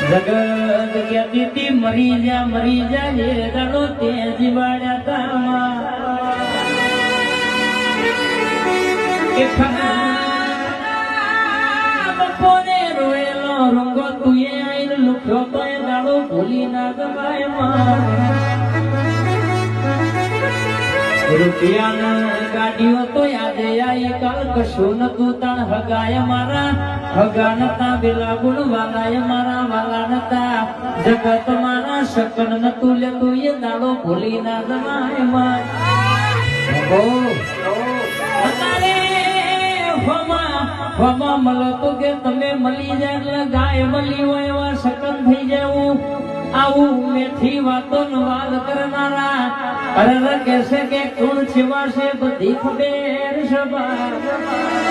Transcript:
જગત કહેતી તી મરી જા એ દાડો તે જીવાડ્યા તામાં કે બપોરે રોયેલો રંગો તુએ આઈને લુખ્યો તો એ દાડો ભૂલી ના ગવાય માં રૂપિયાના ગાડીઓ તો યાદે આઈ કાલ કશું નતું તાણ હગાય મારા હગા નતા બેલા ગુણ વાલાય મારા વાલા નતા જગત મારા શકન નતું લેતું એ દાડો ભૂલી ના જમાય માં હમા મળતો કે તમે મળી જાય એટલે ગાય મળી હોય એવા શકન થઈ જવું આવું મેથી વાતો નો વાલ કરનારા અરે કહેશે કે કોણ છેવાશે બધી ખબર સભા